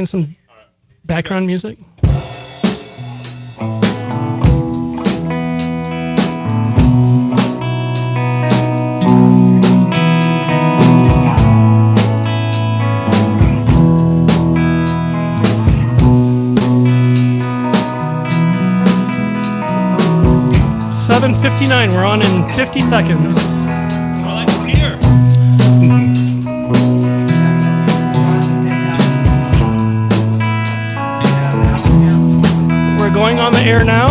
Some background music. $7:59. We're on in 50 seconds. I like to hear. We're going on the air now.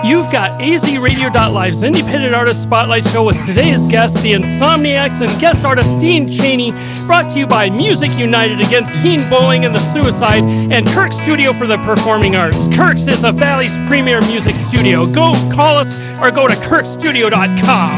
You've got azradio.live's independent artist spotlight show with today's guest, the Insomniacs, and guest artist Dean Cheney, brought to you by Music United Against Teen Bullying and the Suicide, and Kirk's Studio for the Performing Arts. Kirk's is the Valley's premier music studio. Go call us or go to kirkstudio.com.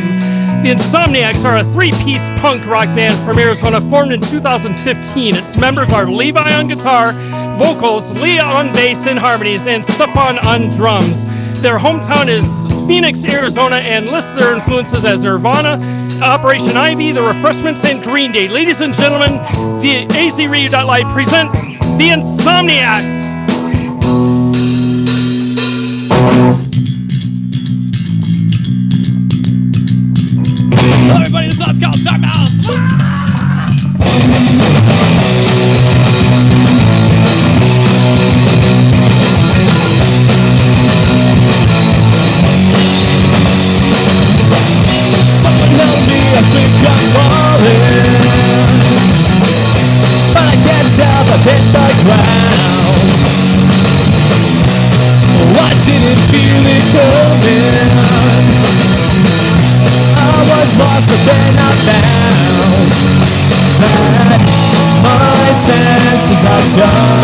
The Insomniacs are a three-piece punk rock band from Arizona formed in 2015. Its members are Levi on guitar, vocals, Leah on bass and harmonies, and Stefan on drums. Their hometown is Phoenix, Arizona, and lists their influences as Nirvana, Operation Ivy, The Refreshments, and Green Day. Ladies and gentlemen, the azradio.live presents the Insomniacs. Hello, everybody. This song's called Time Out. I think I'm falling, but I can't tell the hit the ground. I didn't feel it coming. I was lost, but then I found that my senses are dull.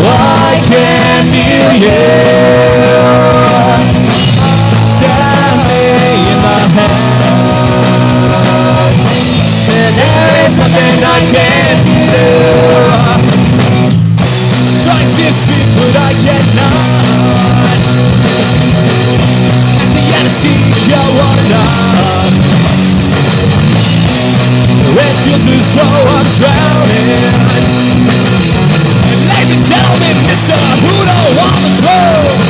I can feel you. In my head, and there is nothing I can do. Try to speak, but I cannot. And the anesthesia won't up. It feels as though I'm drowning. And ladies and gentlemen, Mr. Who don't want the globe.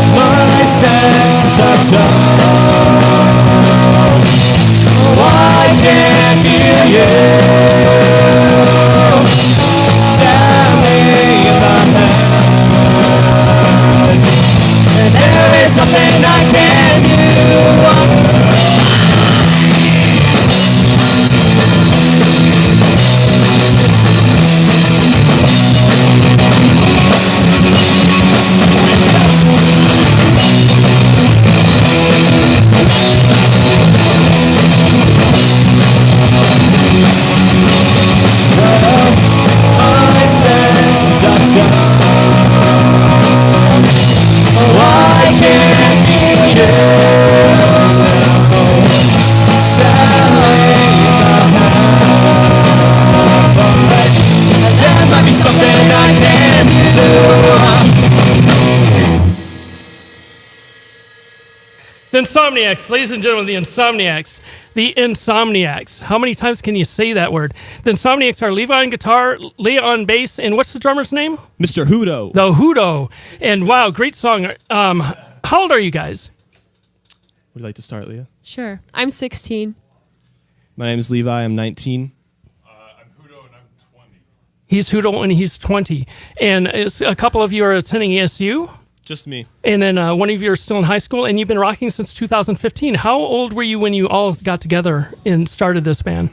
My senses are dull. I can't hear you. Tell me in my head, and there is nothing I can do. The Insomniacs, ladies and gentlemen, the Insomniacs. The Insomniacs. How many times can you say that word? The Insomniacs are Levi on guitar, Leah on bass, and what's the drummer's name? Mr. Hudo. The Hudo. And wow, great song. How old are you guys? Would you like to start, Leah? Sure. I'm 16. My name is Levi. I'm 19. I'm Hudo and I'm 20. He's Hudo and he's 20. And a couple of you are attending ASU? Just me. And then one of you are still in high school, and you've been rocking since 2015. How old were you when you all got together and started this band?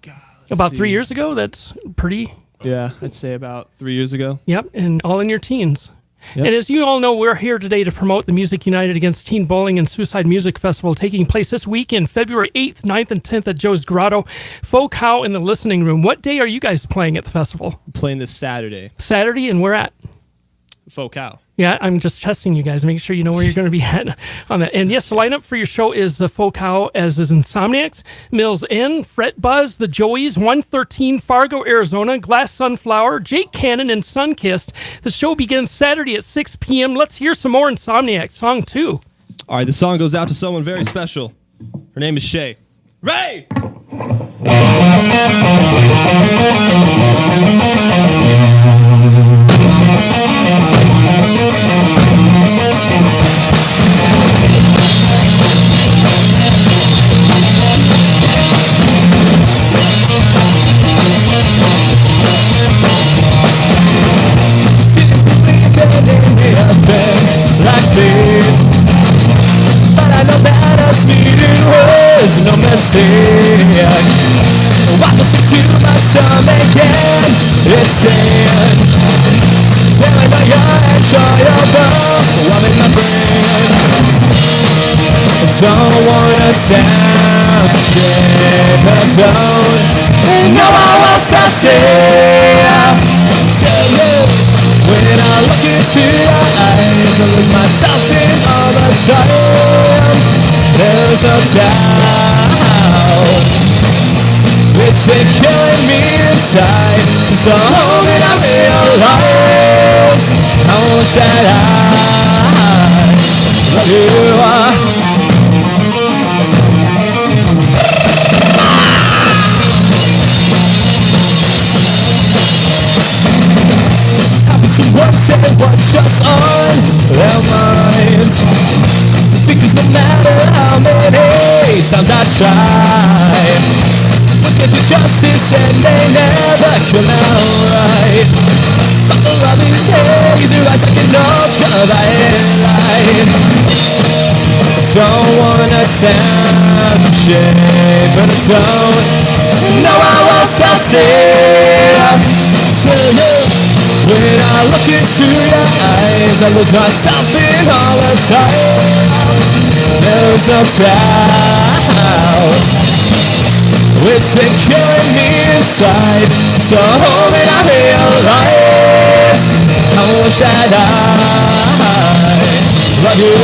God, About 3 years ago? That's pretty... Yeah, I'd say about 3 years ago. Yep, and all in your teens. And as you all know, we're here today to promote the Music United Against Teen Bullying and Suicide Music Festival taking place this weekend, February 8th, 9th, and 10th at Joe's Grotto. Folk How in the Listening Room. What day are you guys playing at the festival? Playing this Saturday. Saturday, and where at? Folk How. Yeah, I'm just testing you guys, making sure you know where you're going to be at on that. And yes, the lineup for your show is the Folk How, as is Insomniacs, Mills Inn, Fret Buzz, the Joeys, 113 Fargo, Arizona, Glass Sunflower, Jake Cannon, and Sunkissed. The show begins Saturday at 6 p.m. Let's hear some more Insomniacs. Song 2. All right, the song goes out to someone very special. Her name is Shay. Ray! Like me, but I know that us meeting was no mistake. I can stick to my stomach and it's sad. When I know you're enjoyable, I'm in my brain. Don't wanna sound shit, but don't know how else I say. Tell you. When I look into your eyes, I lose myself in all the time. There's no doubt it's been killing me inside. Since the moment I realized how much that I love you. What's it, what's just on their minds? Because no matter how many times I try, look at the justice and they never come out right. But the love is hazy, right like an ultraviolet. Don't wanna sound shit, but I don't know how else I'll say to you. When I look into your eyes, I lose myself in all the time. There's no doubt it's been killing me inside. So when I realize how much that I love you.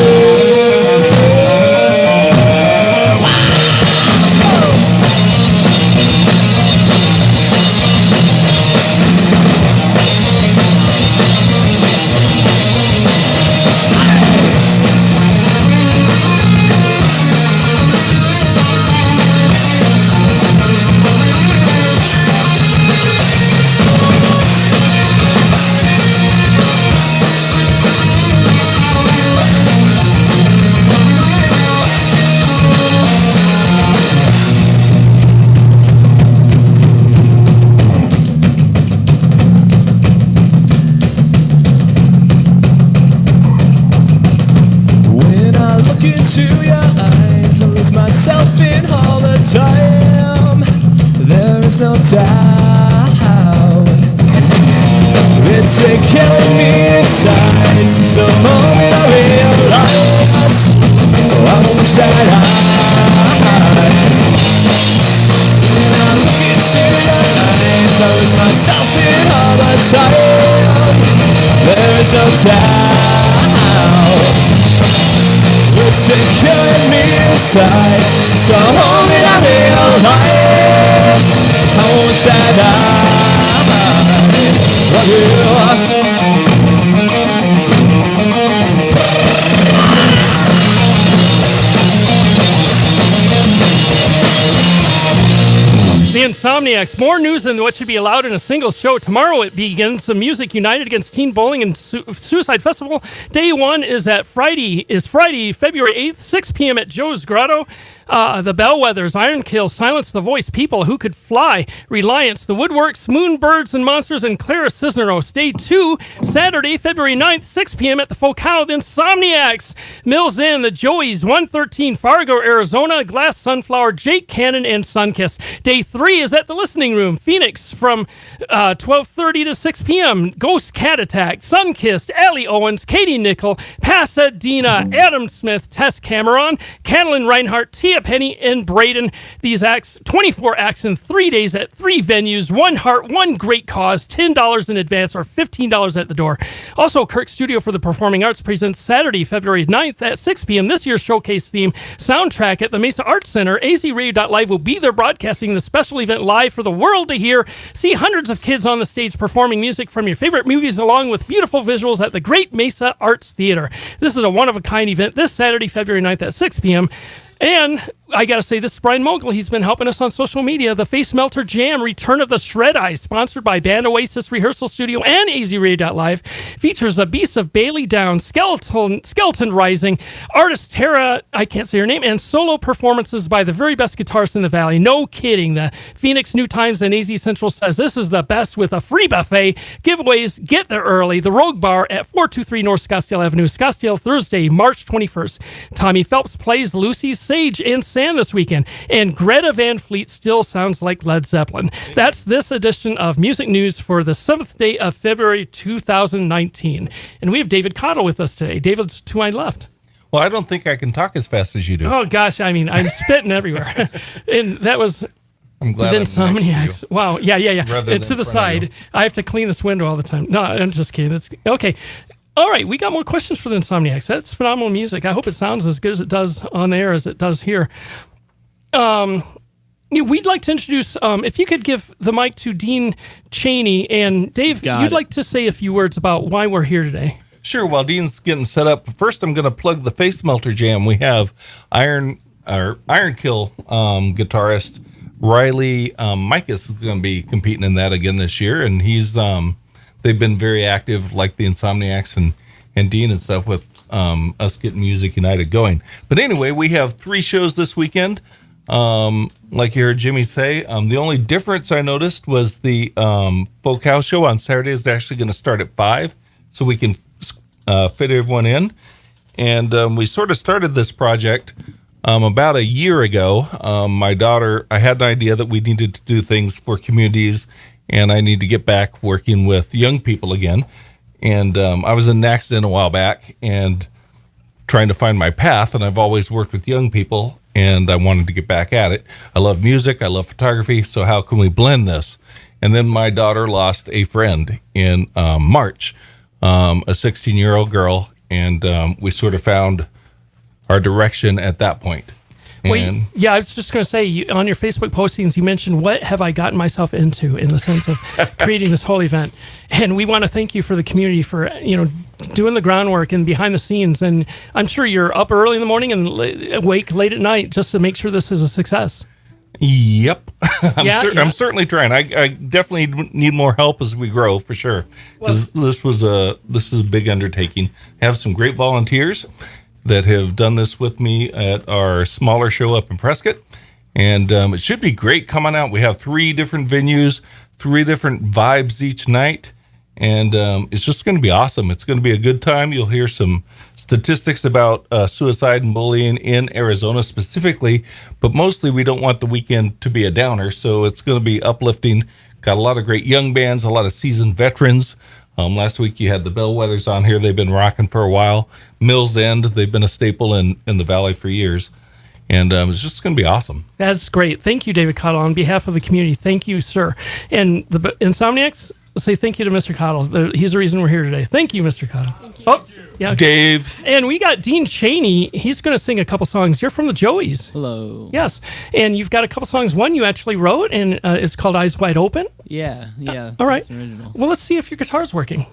Into your eyes, I lose myself in all the time. There is no doubt it's been killing me inside. Since the moment I realized how much that when I look into your eyes, I lose myself in all the time. There is no doubt it's been killing me inside. So when I realize how much that I love you. The Insomniacs. More news than what should be allowed in a single show. Tomorrow it begins the Music United Against Teen Bullying and Suicide Festival. Day one is Friday, February 8th, 6 p.m. at Joe's Grotto. The Bellwethers, Iron Kill, Silence the Voice, People Who Could Fly, Reliance, The Woodworks, Moonbirds and Monsters, and Clara Cisneros. Day 2, Saturday, February 9th, 6 p.m. at the Focal, the Insomniacs. Mills Inn, The Joeys, 113 Fargo, Arizona, Glass Sunflower, Jake Cannon, and Sunkiss. Day 3 is at the Listening Room, Phoenix, from 12:30 to 6 p.m. Ghost Cat Attack, Sunkissed, Allie Owens, Katie Nickel, Pasadena, Adam Smith, Tess Cameron, Catalin Reinhardt, Tia Penny, and Braden. These acts, 24 acts in 3 days at 3 venues, one heart, one great cause, $10 in advance or $15 at the door. Also, Kirk Studio for the Performing Arts presents Saturday, February 9th at 6 p.m. this year's showcase theme soundtrack at the Mesa Arts Center. AZRadio.live will be there broadcasting the special event live for the world to hear. See hundreds of kids on the stage performing music from your favorite movies along with beautiful visuals at the Great Mesa Arts Theater. This is a one-of-a-kind event this Saturday, February 9th at 6 p.m. And I got to say, this is Brian Mogul. He's been helping us on social media. The Face Melter Jam, Return of the Shred Eye, sponsored by Band Oasis Rehearsal Studio and AZRadio.live, features a Beast of Bailey Downs, Skeleton Rising, artist Tara, I can't say her name, and solo performances by the very best guitarists in the Valley. No kidding. The Phoenix New Times and AZ Central says this is the best with a free buffet. Giveaways, get there early. The Rogue Bar at 423 North Scottsdale Avenue, Scottsdale, Thursday, March 21st. Tommy Phelps plays Lucy's Sage and Sand this weekend, and Greta Van Fleet still sounds like Led Zeppelin. That's this edition of Music News for the 7th day of February 2019. And we have David Cottle with us today. David's to my left. Well, I don't think I can talk as fast as you do. Oh, gosh, I mean, I'm spitting everywhere. And that was... I'm glad I'm next to Insomniacs. you. Wow, yeah. Rather It's to than the in front of side. you. I have to clean this window all the time. No, I'm just kidding. It's okay. All right, we got more questions for the Insomniacs. That's phenomenal music. I hope it sounds as good as it does on air as it does here. We'd like to introduce, if you could give the mic to Dean Cheney, and Dave, Got you'd it. like to say a few words about why we're here today. Sure, while Dean's getting set up, first I'm going to plug the Face Melter Jam. We have Iron Kill guitarist Riley Micus is going to be competing in that again this year, and he's they've been very active, like the Insomniacs and Dean and stuff, with us getting Music United going. But anyway, we have 3 shows this weekend. Like you heard Jimmy say, the only difference I noticed was the Folk House show on Saturday is actually going to start at 5, so we can fit everyone in. And we sort of started this project about a year ago. My daughter, I had an idea that we needed to do things for communities, and I need to get back working with young people again. And I was in an accident a while back and trying to find my path, and I've always worked with young people, and I wanted to get back at it. I love music, I love photography, so how can we blend this? And then my daughter lost a friend in March, a 16-year-old girl, and we sort of found our direction at that point. And I was just going to say, on your Facebook postings, you mentioned, what have I gotten myself into, in the sense of creating this whole event. And we want to thank you for the community for, doing the groundwork and behind the scenes. And I'm sure you're up early in the morning and awake late at night just to make sure this is a success. Yep. I'm certainly trying. I definitely need more help as we grow, for sure. Because this is a big undertaking. I have some great volunteers that have done this with me at our smaller show up in Prescott. And it should be great. Come on out. We have 3 different venues, 3 different vibes each night. And it's just going to be awesome. It's going to be a good time. You'll hear some statistics about suicide and bullying in Arizona specifically. But mostly we don't want the weekend to be a downer. So it's going to be uplifting. Got a lot of great young bands, a lot of seasoned veterans. Last week you had the Bellwethers on here. They've been rocking for a while. Mills End, they've been a staple in the Valley for years. And it's just going to be awesome. That's great. Thank you, David Cottle. On behalf of the community, thank you, sir. And the Insomniacs, say thank you to Mr. Cottle. He's the reason we're here today. Thank you, Mr. Cottle. Thank you. Oh, yeah. Dave. And we got Dean Cheney. He's going to sing a couple songs. You're from the Joeys. Hello. Yes. And you've got a couple songs. One you actually wrote, and it's called Eyes Wide Open. Yeah. All right. It's original. Well, let's see if your guitar's working.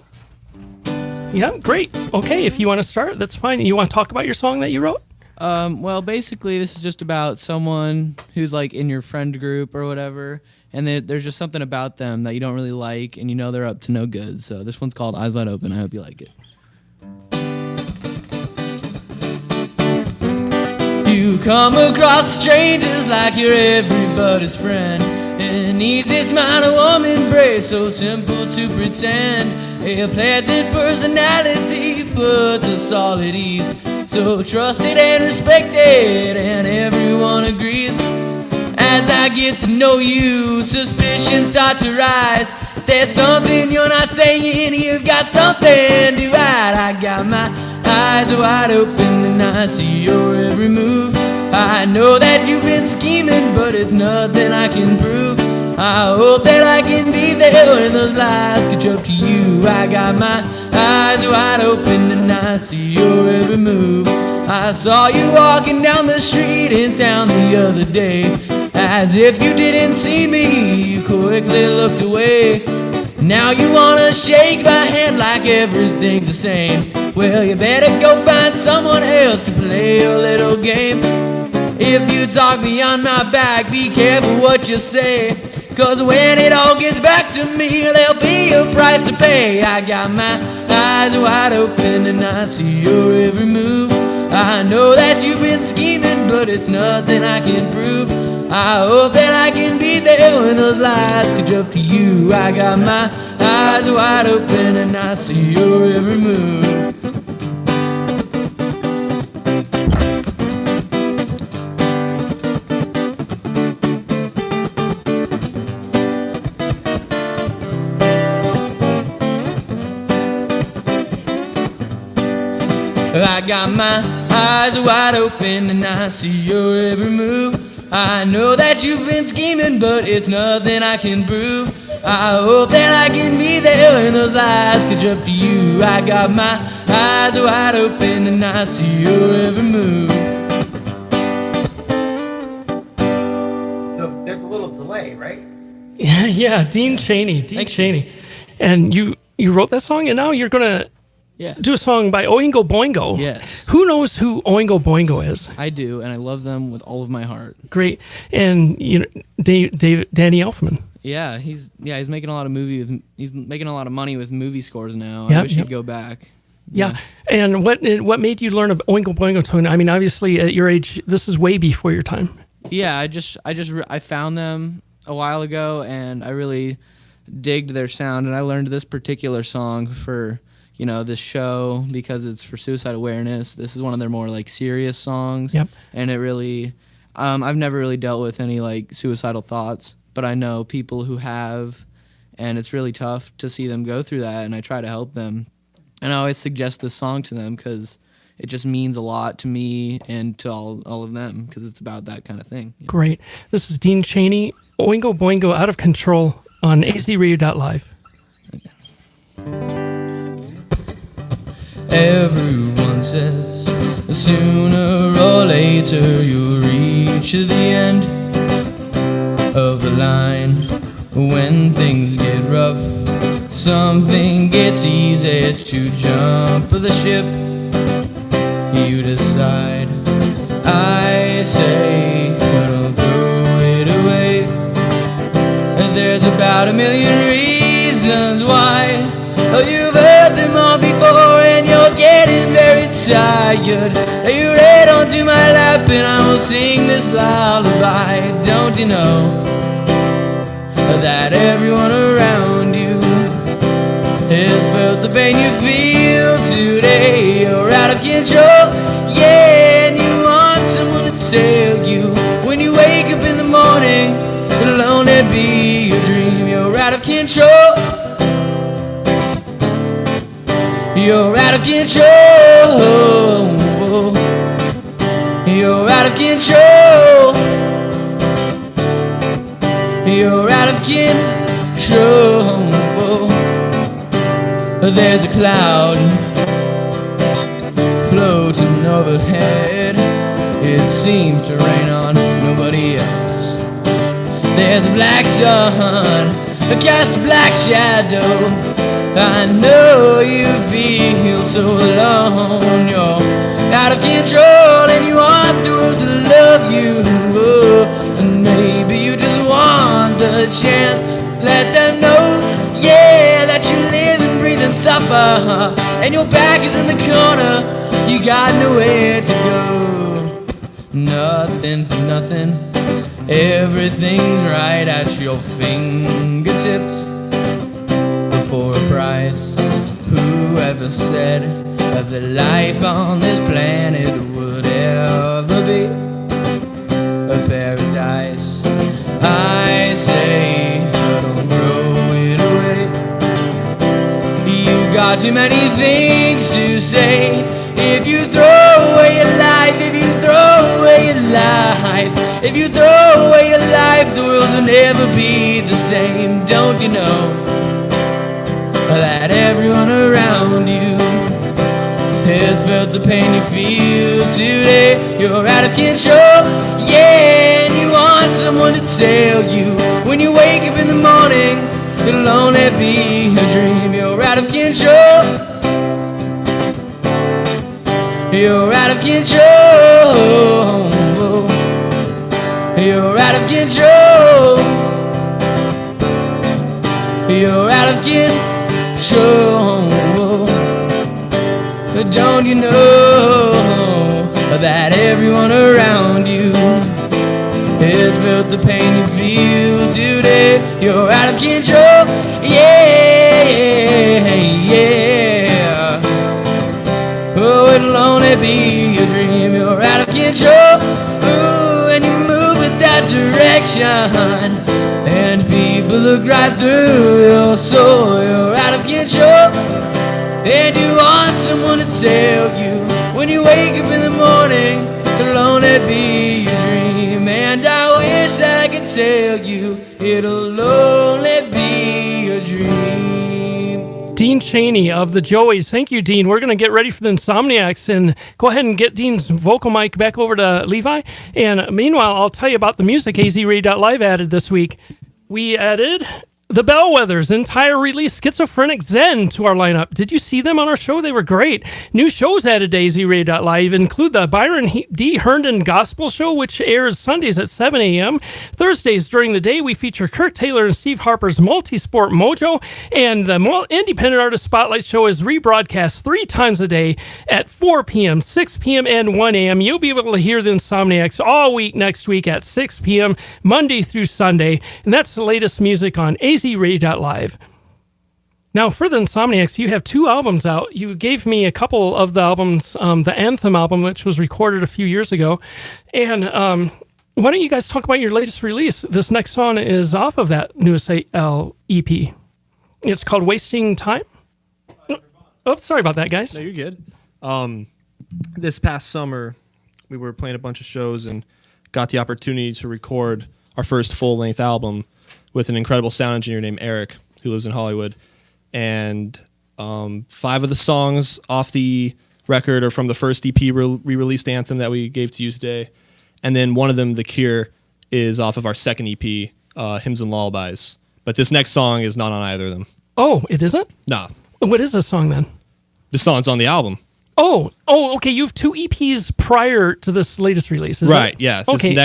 Yeah, great. Okay, if you want to start, that's fine. You want to talk about your song that you wrote? Well, basically, this is just about someone who's like in your friend group or whatever, and there's just something about them that you don't really like, and you know they're up to no good. So this one's called Eyes Wide Open. I hope you like it. You come across strangers like you're everybody's friend. And easy smile, a warm embrace, so simple to pretend. A pleasant personality puts us all at ease, so trusted and respected, and everyone agrees. As I get to know you, suspicions start to rise. There's something you're not saying, you've got something to hide. I got my eyes wide open and I see your every move. I know that you've been scheming, but it's nothing I can prove. I hope that I can be there when those lies catch up to you. I got my eyes wide open and I see your every move. I saw you walking down the street in town the other day. As if you didn't see me, you quickly looked away. Now you wanna shake my hand like everything's the same. Well, you better go find someone else to play your little game. If you talk behind my back, be careful what you say, 'cause when it all gets back to me, there'll be a price to pay. I got my eyes wide open and I see your every move. I know that you've been scheming, but it's nothing I can prove. I hope that I can be there when those lies catch up to you. I got my eyes wide open and I see your every move. I got my eyes wide open and I see your every move. I know that you've been scheming, but it's nothing I can prove. I hope that I can be there when those lies catch up to you. I got my eyes wide open and I see your every move. So there's a little delay, right? Yeah, Dean Cheney. Cheney. And you wrote that song, and now you're going to do a song by Oingo Boingo. Yes. Who knows who Oingo Boingo is? I do, and I love them with all of my heart. Great. And you know, Danny Elfman. Yeah, he's making a lot of he's making a lot of money with movie scores now. Yep, I wish he'd go back. Yeah. And what made you learn of Oingo Boingo tone? I mean, obviously at your age, this is way before your time. Yeah, I found them a while ago, and I really digged their sound, and I learned this particular song for this show because it's for suicide awareness. This is one of their more like serious songs. Yep. And it really, I've never really dealt with any like suicidal thoughts, but I know people who have, and it's really tough to see them go through that, and I try to help them. And I always suggest this song to them because it just means a lot to me and to all of them because it's about that kind of thing. Great. This is Dean Cheney, Oingo Boingo, Out of Control on azradio.live. Everyone says sooner or later you'll reach the end of the line. When things get rough, something gets easy to jump the ship. You decide, I say, but don't throw it away. There's about a million reasons why. You've heard them all before and you're getting very tired. You read onto my lap and I will sing this lullaby. Don't you know that everyone around you has felt the pain you feel today? You're out of control, yeah, and you want someone to tell you when you wake up in the morning it'll only be your dream. You're out of control. You're out of control. You're out of control. You're out of control. There's a cloud floating overhead. It seems to rain on nobody else. There's a black sun, cast a black shadow. I know you feel so alone. You're out of control and you want the world to love you. And maybe you just want the chance. Let them know, yeah, that you live and breathe and suffer. And your back is in the corner. You got nowhere to go. nothing for nothing. Everything's right at your fingertips for a price. Whoever said that life on this planet would ever be a paradise? I say, don't throw it away. You got too many things to say. If you throw away your life, if you throw away your life, if you throw away your life, the world will never be the same. Don't you know that everyone around you has felt the pain you feel today? You're out of control, yeah, and you want someone to tell you. When you wake up in the morning, it'll only be a dream. You're out of control. You're out of control. You're out of control. You're out of control. Don't you know that everyone around you has felt the pain you feel today? You're out of control. Yeah, yeah. Oh, it'll only be a dream. You're out of control. Ooh, and you move with that direction, and people look right through your soul. You're out of control, and you want someone to tell you. When you wake up in the morning, it'll only be a dream. And I wish I could tell you it'll only be a dream. Dean Cheney of the Joeys. Thank you, Dean. We're going to get ready for the Insomniacs and go ahead and get Dean's vocal mic back over to Levi. And meanwhile, I'll tell you about the music AZRadio.live added this week. We added the Bellwethers' entire release, Schizophrenic Zen, to our lineup. Did you see them on our show? They were great. New shows added to AZRadio.live include the Byron D. Herndon Gospel Show, which airs Sundays at 7 a.m. Thursdays during the day, we feature Kirk Taylor and Steve Harper's Multisport Mojo, and the Independent Artist Spotlight Show is rebroadcast 3 times a day at 4 p.m., 6 p.m., and 1 a.m. You'll be able to hear the Insomniacs all week next week at 6 p.m., Monday through Sunday, and that's the latest music on AZRadio.live. Now, for the Insomniacs, you have 2 albums out. You gave me a couple of the albums, the Anthem album, which was recorded a few years ago. And why don't you guys talk about your latest release? This next song is off of that newest EP. It's called Wasting Time. Oh, sorry about that, guys. No, you're good. This past summer, we were playing a bunch of shows and got the opportunity to record our first full-length album with an incredible sound engineer named Eric, who lives in Hollywood. And 5 of the songs off the record are from the first EP re-released Anthem that we gave to you today. And then one of them, The Cure, is off of our second EP, Hymns and Lullabies. But this next song is not on either of them. Oh, it isn't? Nah. What is this song then? The song's on the album. Oh, okay. You have 2 EPs prior to this latest release, is right, it? yeah. Okay.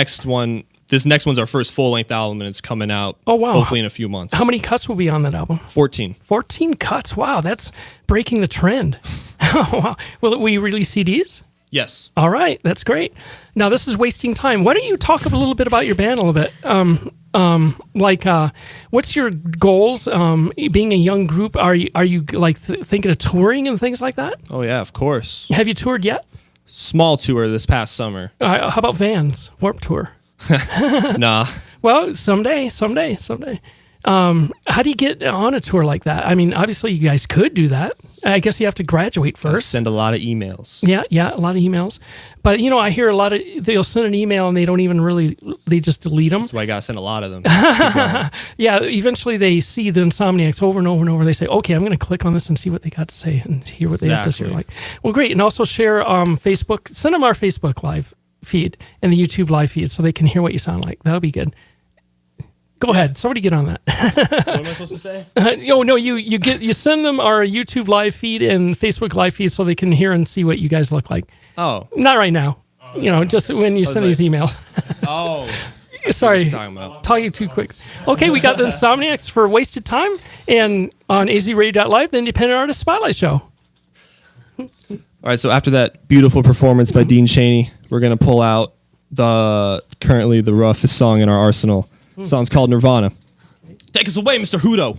This next one's our first full-length album, and it's coming out hopefully in a few months. How many cuts will be on that album? 14. 14 cuts. Wow, that's breaking the trend. Wow. Will we release CDs? Yes. All right, that's great. Now, this is Wasting Time. Why don't you talk a little bit about your band a little bit? What's your goals? Being a young group, are you thinking of touring and things like that? Oh, yeah, of course. Have you toured yet? Small tour this past summer. How about Vans? Warped Tour? Nah. Well, someday. How do you get on a tour like that? I mean, obviously you guys could do that. I guess you have to graduate first. Send a lot of emails. Yeah, a lot of emails. But, I hear a lot of, they'll send an email and they don't even really, they just delete them. That's why I got to send a lot of them. Yeah, eventually they see the Insomniacs over and over and over. They say, okay, I'm going to click on this and see what they got to say and hear what they have to say. Like, well, great. And also share Facebook, send them our Facebook live feed and the YouTube live feed so they can hear what you sound like. That'll be good. Go ahead. Somebody get on that. What am I supposed to say? You send them our YouTube live feed and Facebook live feed so they can hear and see what you guys look like. Oh. Not right now. Just when you send these emails. Oh. Sorry. Talking too quick. Okay, we got the Insomniacs for Wasted Time and on AZRadio.live, the Independent Artist Spotlight Show. All right, so after that beautiful performance by Dean Cheney, we're going to pull out currently the roughest song in our arsenal. The song's called Nirvana. Take us away, Mr. Hudo.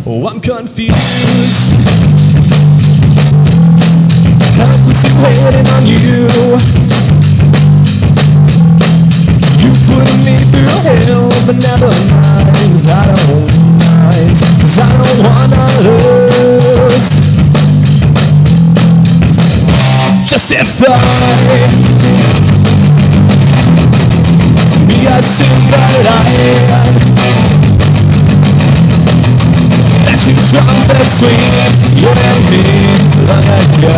Oh, I'm confused. Helplessly waiting on you. You put me through hell, but never mind. 'Cause I don't mind. 'Cause I don't wanna lose. Justify. To me, I sing that lie. Flashing trumpets swing, you and me, long ago.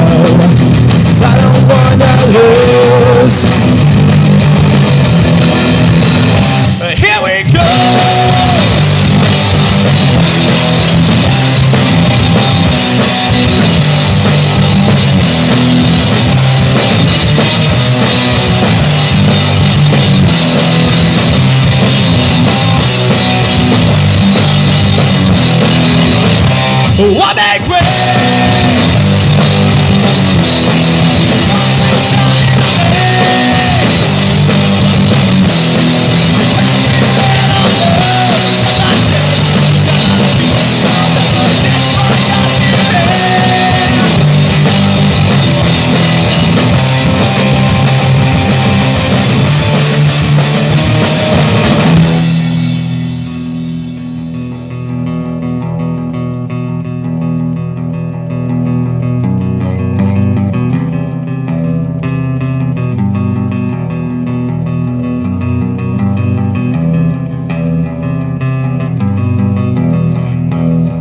'Cause I don't wanna lose. Here we go! What make way?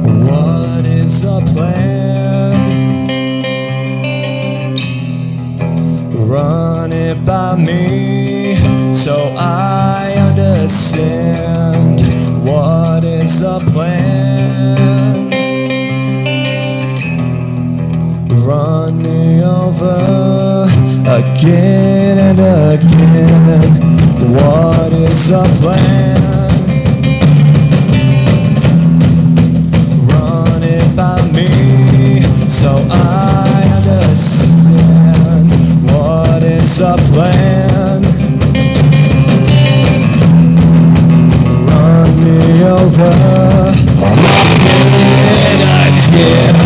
What is the plan? Run it by me so I understand. What is the plan? Run me over again and again. What is the plan? Run it by me so I understand. What is the plan? Run me over again and again.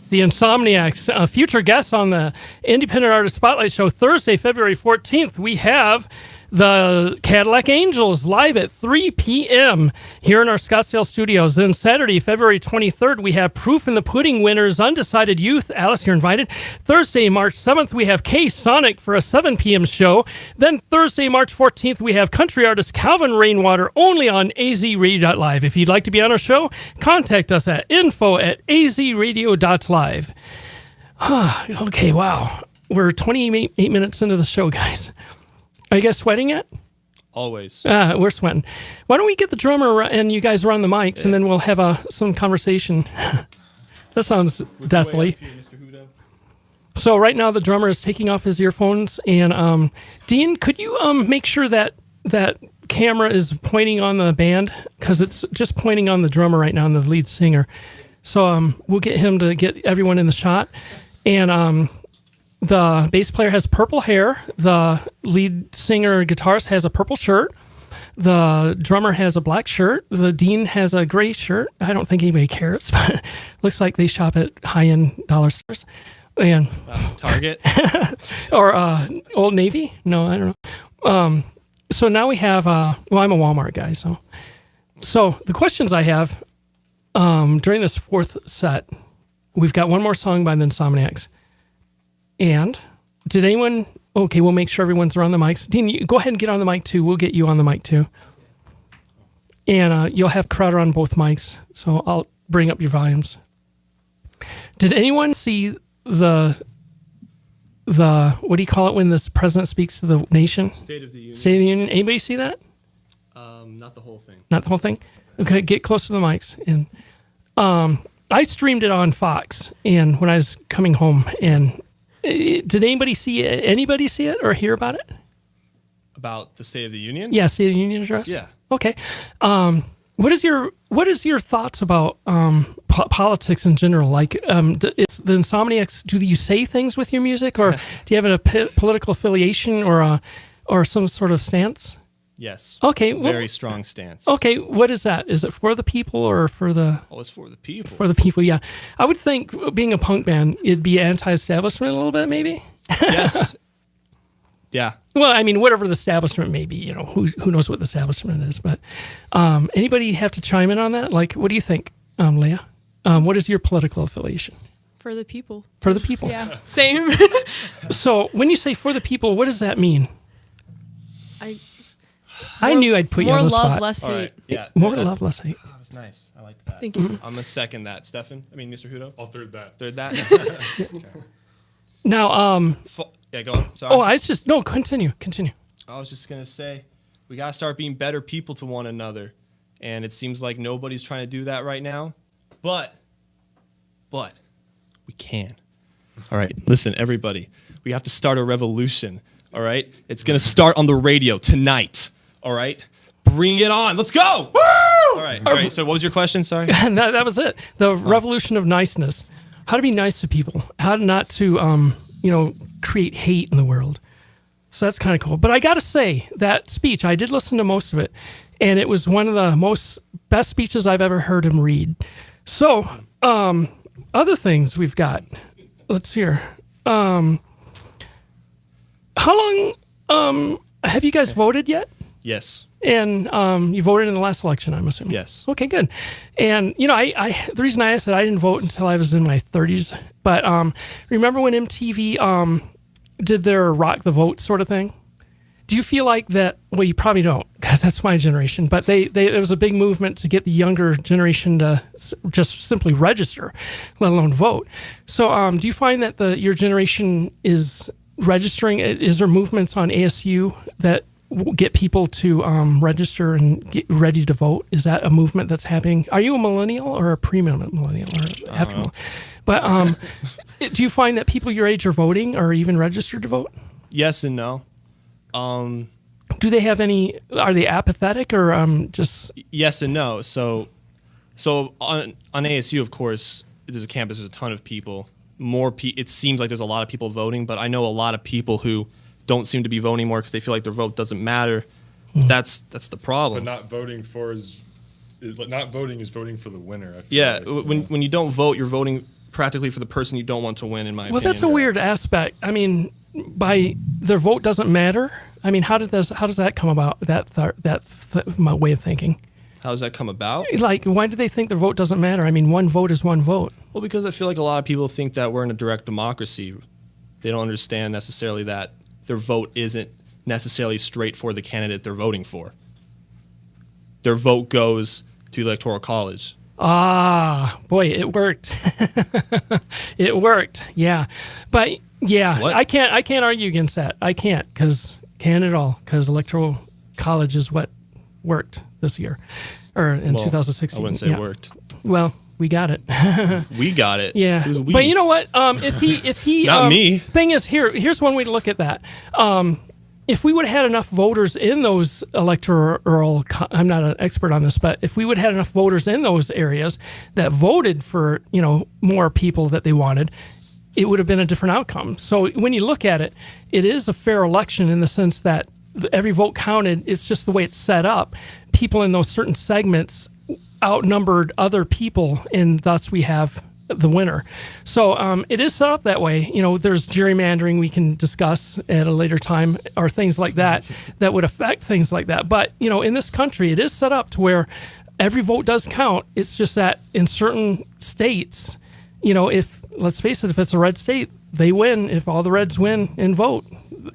The Insomniacs, future guests on the Independent Artist Spotlight Show Thursday, February 14th. We have the Cadillac Angels live at 3 p.m. here in our Scottsdale studios. Then Saturday, February 23rd, we have Proof in the Pudding winners, Undecided Youth. Alice, you're invited. Thursday, March 7th, we have K-Sonic for a 7 p.m. show. Then Thursday, March 14th, we have country artist Calvin Rainwater only on azradio.live. If you'd like to be on our show, contact us at info@azradio.live. Okay, wow. We're 28 minutes into the show, guys. Are you guys sweating yet? Always. We're sweating. Why don't we get the drummer and you guys run the mics, and then we'll have some conversation. That sounds deathly. So right now the drummer is taking off his earphones, and Dean, could you make sure that that camera is pointing on the band, because it's just pointing on the drummer right now and the lead singer. So we'll get him to get everyone in the shot, and The bass player has purple hair. The lead singer guitarist has a purple shirt. The drummer has a black shirt. The dean has a gray shirt. I don't think anybody cares, but looks like they shop at high-end dollar stores. And Target. or Old Navy? No, I don't know. So now we have. Well, I'm a Walmart guy, so the questions I have during this fourth set, we've got one more song by the Insomniacs. And did anyone? Okay, we'll make sure everyone's around the mics. Dean, you go ahead and get on the mic too. We'll get you on the mic too. And you'll have Crowder on both mics, so I'll bring up your volumes. Did anyone see the what do you call it when the president speaks to the nation? State of the Union. State of the Union. Anybody see that? Not the whole thing. Not the whole thing? Okay, get close to the mics. And I streamed it on Fox and when I was coming home. And did anybody see it or hear about it? About the State of the Union? Yeah, State of the Union address? Yeah. Okay. What is your thoughts about politics in general? Like, it's the Insomniacs. Do you say things with your music, or do you have a political affiliation or some sort of stance? Yes. Okay. Very strong stance. Okay. What is that? Is it for the people or for the? Oh, it's for the people. For the people. Yeah. I would think being a punk band, it'd be anti-establishment a little bit, maybe. Yes. Yeah. Well, I mean, whatever the establishment may be, who knows what the establishment is. But anybody have to chime in on that? Like, what do you think, Leah? What is your political affiliation? For the people. For the people. Yeah, same. So when you say for the people, what does that mean? I knew I'd put you on the spot. More love, less hate. All right. Yeah. More love, less hate. That was nice. I liked that. Thank you. I'm gonna second that, Stefan. I mean, Mr. Hudo. I'll third that. Third that. Okay. Now, Yeah, go on. Sorry. oh, continue. I was just gonna say, we gotta start being better people to one another, and it seems like nobody's trying to do that right now. But we can. All right, listen, everybody. We have to start a revolution. All right, it's gonna start on the radio tonight. All right, bring it on. Let's go. Woo! All right. So, what was your question? Sorry. And that was it. The revolution of niceness. How to be nice to people. How not to, create hate in the world. So that's kind of cool. But I got to say, that speech, I did listen to most of it, and it was one of the best speeches I've ever heard him read. So, other things we've got. Let's hear. How long have you guys voted yet? Yes. And you voted in the last election, I'm assuming. Yes. Okay, good. And the reason I asked that, I didn't vote until I was in my 30s. But remember when MTV did their Rock the Vote sort of thing? Do you feel like that? Well, you probably don't, because that's my generation. But there was a big movement to get the younger generation to just simply register, let alone vote. So, do you find that your generation is registering? Is there movements on ASU that get people to register and get ready to vote? Is that a movement that's happening? Are you a millennial or a pre-millennial or after? But do you find that people your age are voting or even registered to vote? Yes and no. Do they have any? Are they apathetic or just? Yes and no. So on ASU, of course, there's a campus. There's a ton of people. It seems like there's a lot of people voting, but I know a lot of people who don't seem to be voting more because they feel like their vote doesn't matter. That's the problem. But not voting is voting for the winner. I feel Yeah, like. when you don't vote, you're voting practically for the person you don't want to win. In my opinion. Well, that's a weird aspect. I mean, by their vote doesn't matter. I mean, how does that come about? My way of thinking. How does that come about? Like, why do they think their vote doesn't matter? I mean, one vote is one vote. Well, because I feel like a lot of people think that we're in a direct democracy. They don't understand necessarily that their vote isn't necessarily straight for the candidate they're voting for. Their vote goes to the Electoral College. Ah, boy, it worked. It worked, yeah. But yeah, What? I can't argue against that. I can't at all, because Electoral College is what worked this year, or in Well, 2016. I wouldn't say yeah. worked. Well, we got it. We got it. Yeah, Who's we? but you know what? If he Not me. Thing is, here's one way to look at that. If we would have had enough voters in those electoral, I'm not an expert on this, but if we would have had enough voters in those areas that voted for more people that they wanted, it would have been a different outcome. So when you look at it, it is a fair election in the sense that every vote counted. It's just the way it's set up. People in those certain segments outnumbered other people, and thus we have the winner. So it is set up that way. You know, there's gerrymandering we can discuss at a later time, or things like that that would affect things like that. But, you know, in this country, it is set up to where every vote does count. It's just that in certain states, you know, if, let's face it, if it's a red state, they win. If all the reds win and vote.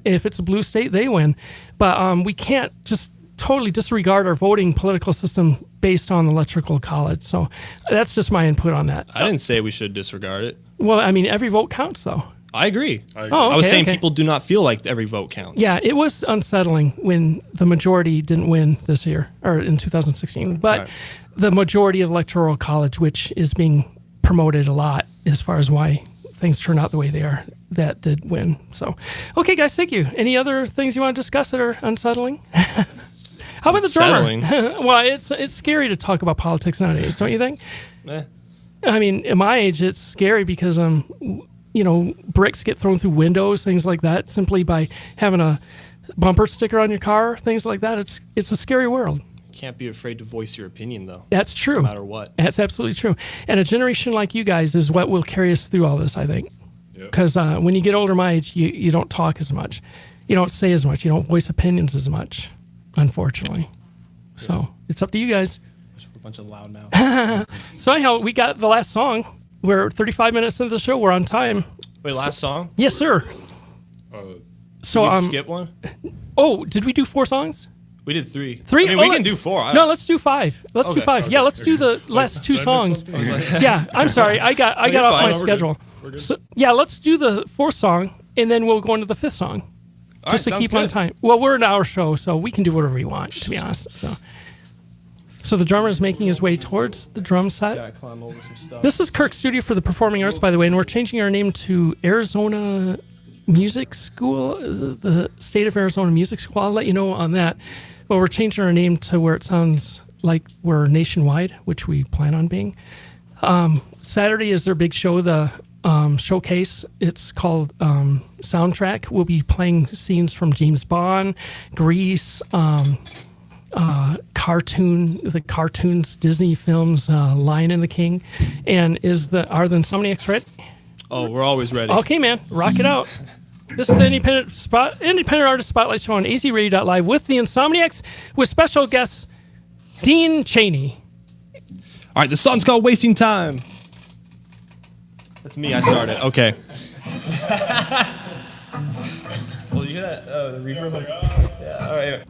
If it's a blue state, they win. But we can't just totally disregard our voting political system based on the electoral college. So that's just my input on that. I didn't say we should disregard it. Well, I mean, every vote counts, though. I agree. Oh, I was okay, saying okay. people do not feel like every vote counts. Yeah, it was unsettling when the majority didn't win this year, or in 2016. But Right. the majority of the electoral college, which is being promoted a lot as far as why things turn out the way they are, that did win. So, okay, guys, thank you. Any other things you want to discuss that are unsettling? How about the Unsettling? drummer? Well, it's scary to talk about politics nowadays, don't you think? Eh. I mean, at my age, it's scary because you know, bricks get thrown through windows, things like that, simply by having a bumper sticker on your car, things like that. It's a scary world. Can't be afraid to voice your opinion, though. That's true. No matter what. That's absolutely true. And a generation like you guys is what will carry us through all this, I think. Because when you get older my age, you don't talk as much. You don't say as much. You don't voice opinions as much, unfortunately. So it's up to you guys. A bunch of loud mouths. So anyhow, we got the last song. We're 35 minutes into the show. We're on time. Wait, last song? Yes, sir. So Did we skip one? Oh, did we do 4 songs? We did 3. 3? I mean, we can do 4. No, let's do 5. Let's do Okay, 5. Yeah, let's do the last 2 songs. Yeah, I'm sorry. I got you're off fine. my No, we're schedule. good. We're good. So, yeah, let's do the 4th song, and then we'll go into the 5th song. All Just right, to sounds keep on good. time. Well, we're an hour show, so we can do whatever we want, to be honest. So the drummer is making his way towards the drum set. Gotta climb over some stuff. This is Kirk's studio for the Performing Arts, by the way, and we're changing our name to Arizona Music School, the State of Arizona Music School. I'll let you know on that. But we're changing our name to where it sounds like we're nationwide, which we plan on being. Saturday is their big show, the showcase. It's called Soundtrack. We'll be playing scenes from James Bond, Grease, the cartoons, Disney films, Lion and the King, and are the Insomniacs ready? Oh, we're always ready. Okay, man, rock it out. This is the Independent Artist Spotlight Show on azradio.live with the Insomniacs, with special guests Dean Cheney. All right, the song's called Wasting Time. That's me. I started. Okay. Well, you hear that reverb? Yeah, all right.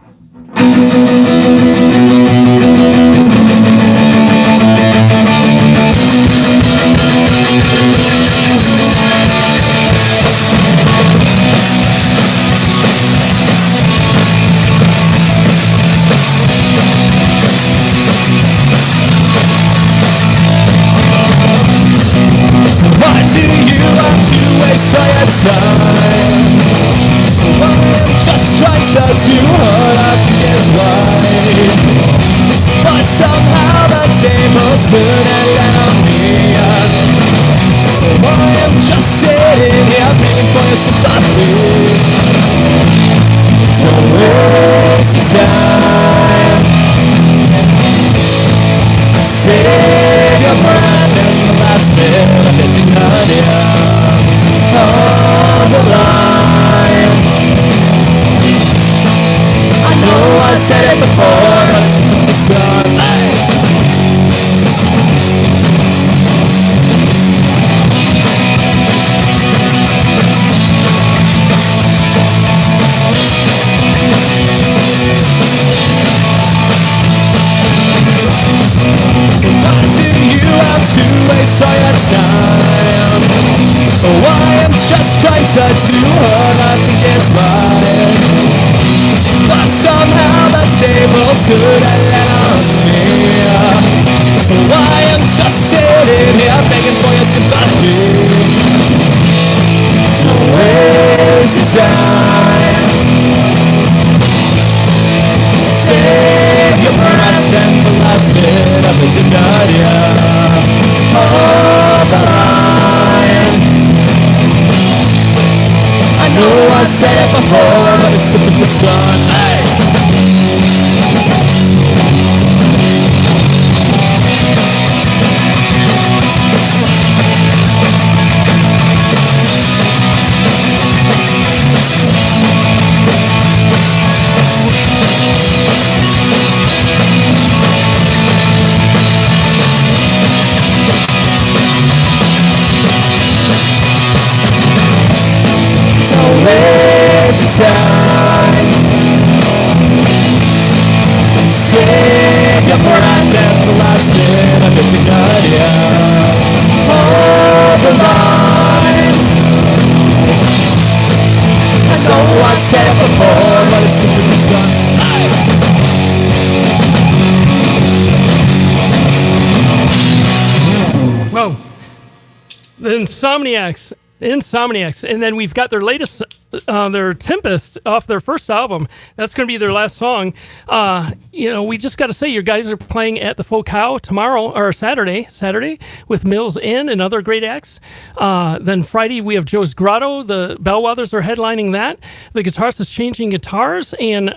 Why do you want to waste all your time? Just trying to do what I think is right. But somehow the tables turn around me. I'm just sitting here begging for your sympathy. Don't waste your time. Save your breath in the last bit of it on the line. I know I said it before, but it's from the start. Why do you have to waste all your time? Oh, I am just trying to do what I think is right. But somehow the tables turn around me. Oh, I am just sitting here begging for your sympathy. Don't waste your time. Save your breath and the last bit of it tonight, yeah. On the line. I said it before, but it's sipping the sun. Hey! Don't waste your time. Save your breath at the last bit of it tonight, yeah. Hold the line. I know I said it before, but it's simply the sun. Whoa. The Insomniacs, and then we've got their latest, their Tempest off their first album. That's going to be their last song. We just got to say, you guys are playing at the Faux Cow tomorrow, or Saturday, with Mills Inn and other great acts. Then Friday, we have Joe's Grotto. The Bellwethers are headlining that. The guitarist is changing guitars, and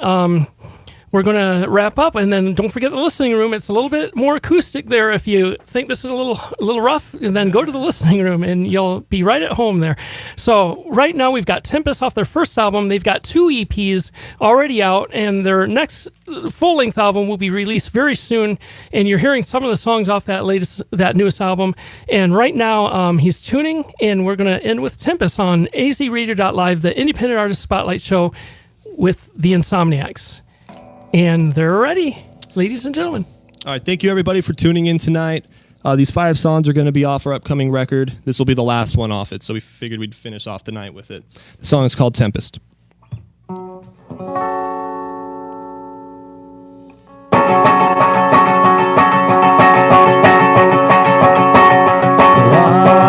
we're going to wrap up, and then don't forget the listening room. It's a little bit more acoustic there. If you think this is a little rough, then go to the listening room, and you'll be right at home there. So right now we've got Tempest off their first album. They've got 2 EPs already out, and their next full-length album will be released very soon. And you're hearing some of the songs off that newest album. And right now he's tuning, and we're going to end with Tempest on azradio.live, the Independent Artist Spotlight Show with the Insomniacs. And they're ready, ladies and gentlemen. All right, thank you everybody for tuning in tonight. These 5 songs are going to be off our upcoming record. This will be the last one off it, so we figured we'd finish off the night with it. The song is called Tempest. I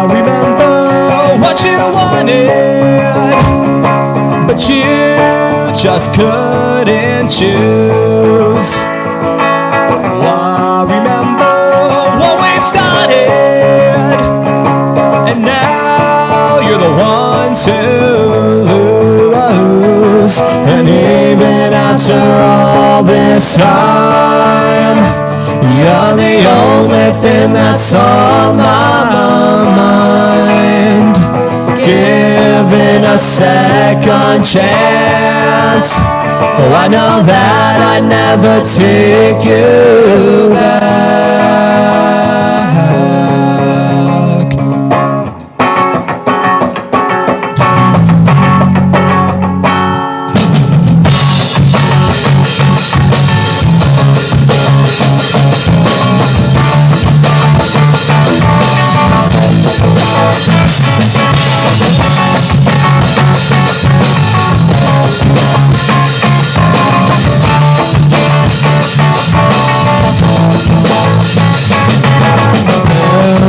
remember what you wanted, but you just couldn't choose. I remember what we started, and now you're the one to lose. And even after all this time, you're the only thing that's on my mind. Given a second chance, oh, I know that I'd never take you back.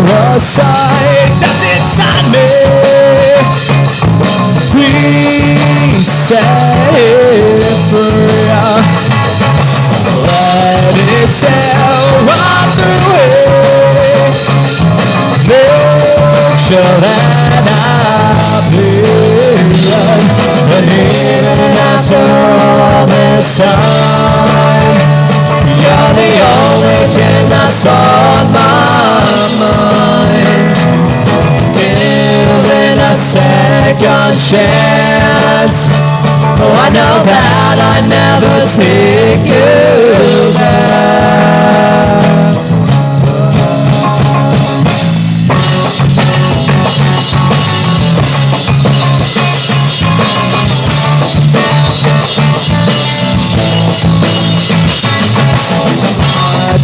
Parasite that's inside me, please set it free. Let it tear right through it. Make sure that I bleed. And even after all this time, you're the only thing that's on my mind. Given a second chance, oh, I know that I never take you back.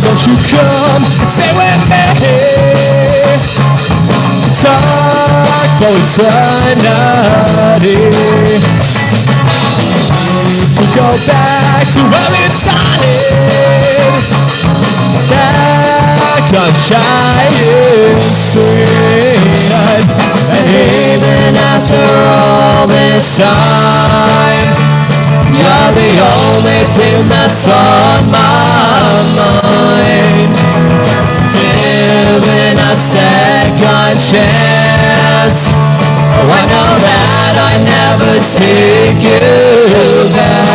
Don't you come and stay with me, talk for eternity. We go back to where we started, that shining street. And even after all this time, you're the only thing that's on my mind. Given a second chance, oh, I know that I never take you back.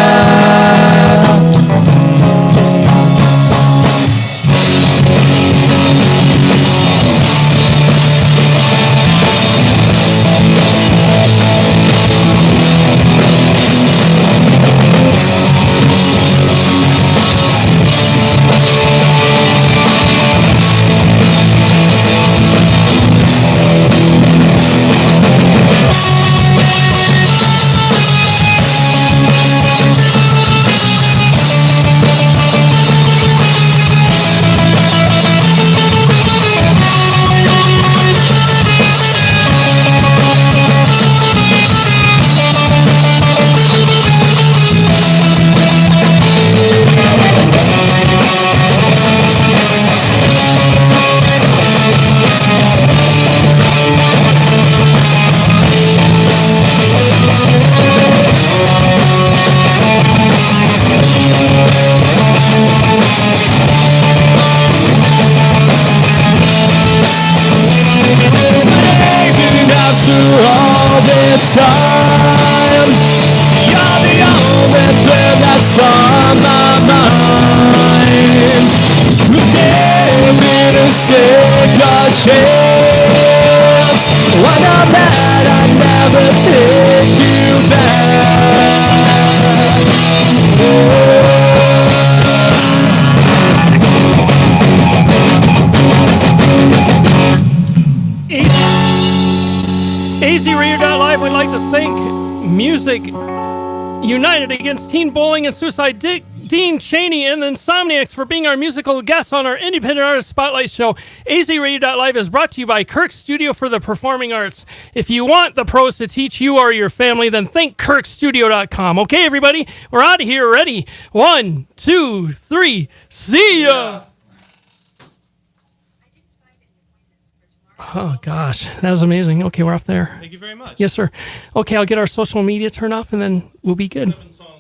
All this time, you're the only thing that's on my mind. You gave me to take a chance. Why not that I never take you AZRadio.live would like to thank Music United Against Teen Bullying and Suicide Dean Cheney and the Insomniacs for being our musical guests on our Independent Artist Spotlight show. AZRadio.live is brought to you by Kirk Studio for the Performing Arts. If you want the pros to teach you or your family, then think KirkStudio.com. Okay, everybody, we're out of here. Ready? 1, 2, 3. See ya! Oh, gosh. That was amazing. Okay, we're off there. Thank you very much. Yes, sir. Okay, I'll get our social media turned off, and then we'll be good. 7 songs.